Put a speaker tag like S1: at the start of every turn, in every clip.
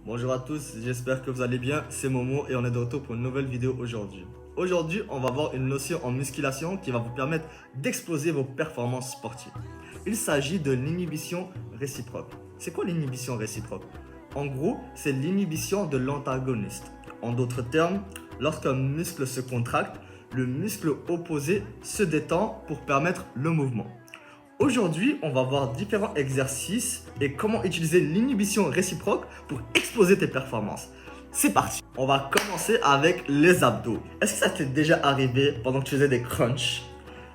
S1: Bonjour à tous, j'espère que vous allez bien, c'est Momo et on est de retour pour une nouvelle vidéo aujourd'hui. Aujourd'hui, on va voir une notion en musculation qui va vous permettre d'exploser vos performances sportives. Il s'agit de l'inhibition réciproque. C'est quoi l'inhibition réciproque? En gros, c'est l'inhibition de l'antagoniste. En d'autres termes, lorsqu'un muscle se contracte, le muscle opposé se détend pour permettre le mouvement. Aujourd'hui, on va voir différents exercices et comment utiliser l'inhibition réciproque pour exploser tes performances. C'est parti! On va commencer avec les abdos. Est-ce que ça t'est déjà arrivé pendant que tu faisais des crunchs?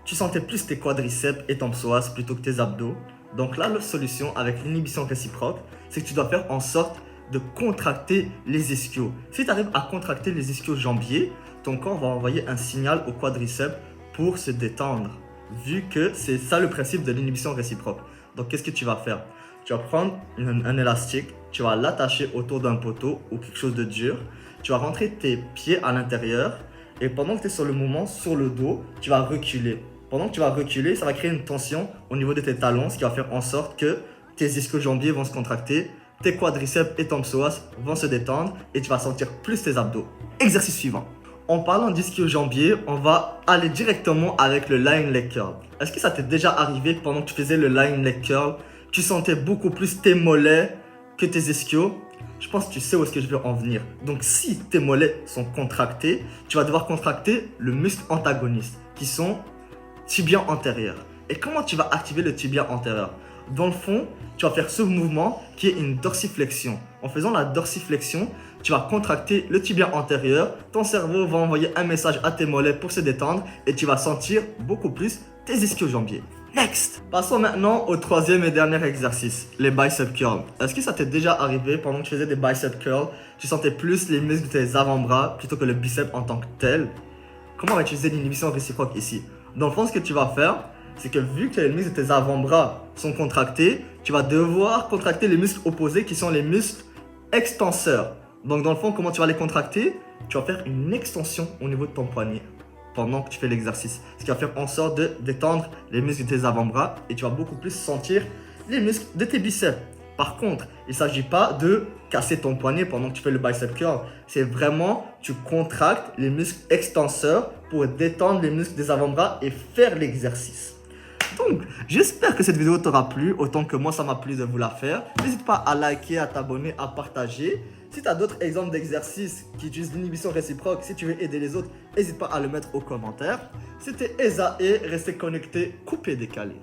S1: Tu sentais plus tes quadriceps et ton psoas plutôt que tes abdos? Donc là, la solution avec l'inhibition réciproque, c'est que tu dois faire en sorte de contracter les ischios. Si tu arrives à contracter les ischios jambiers, ton corps va envoyer un signal au quadriceps pour se détendre. Vu que c'est ça le principe de l'inhibition réciproque. Donc qu'est-ce que tu vas faire? Tu vas prendre un élastique, tu vas l'attacher autour d'un poteau ou quelque chose de dur. Tu vas rentrer tes pieds à l'intérieur et pendant que tu es sur le mouvement, sur le dos, tu vas reculer. Pendant que tu vas reculer, ça va créer une tension au niveau de tes talons, ce qui va faire en sorte que tes ischio-jambiers vont se contracter, tes quadriceps et ton psoas vont se détendre et tu vas sentir plus tes abdos. Exercice suivant. En parlant d'ischio-jambier, on va aller directement avec le lying leg curl. Est-ce que ça t'est déjà arrivé pendant que tu faisais le lying leg curl, tu sentais beaucoup plus tes mollets que tes ischios? Je pense que tu sais où est-ce que je veux en venir. Donc si tes mollets sont contractés, tu vas devoir contracter le muscle antagoniste, qui sont tibia antérieur. Et comment tu vas activer le tibia antérieur? Dans le fond, tu vas faire ce mouvement qui est une dorsiflexion. En faisant la dorsiflexion, tu vas contracter le tibia antérieur. Ton cerveau va envoyer un message à tes mollets pour se détendre et tu vas sentir beaucoup plus tes ischio-jambiers. Next! Passons maintenant au troisième et dernier exercice, les bicep curls. Est-ce que ça t'est déjà arrivé pendant que tu faisais des bicep curls, tu sentais plus les muscles de tes avant-bras plutôt que le bicep en tant que tel? Comment on va utiliser l'inhibition réciproque ici? Dans le fond, ce que tu vas faire, c'est que vu que les muscles de tes avant-bras sont contractés, tu vas devoir contracter les muscles opposés qui sont les muscles extenseurs. Donc dans le fond, comment tu vas les contracter? Tu vas faire une extension au niveau de ton poignet pendant que tu fais l'exercice. Ce qui va faire en sorte de détendre les muscles de tes avant-bras et tu vas beaucoup plus sentir les muscles de tes biceps. Par contre, il ne s'agit pas de casser ton poignet pendant que tu fais le bicep curl. C'est vraiment, tu contractes les muscles extenseurs pour détendre les muscles des avant-bras et faire l'exercice. Donc, j'espère que cette vidéo t'aura plu, autant que moi ça m'a plu de vous la faire. N'hésite pas à liker, à t'abonner, à partager. Si tu as d'autres exemples d'exercices qui utilisent l'inhibition réciproque, si tu veux aider les autres, n'hésite pas à le mettre aux commentaires. C'était Eza et restez connectés, coupé, décalé.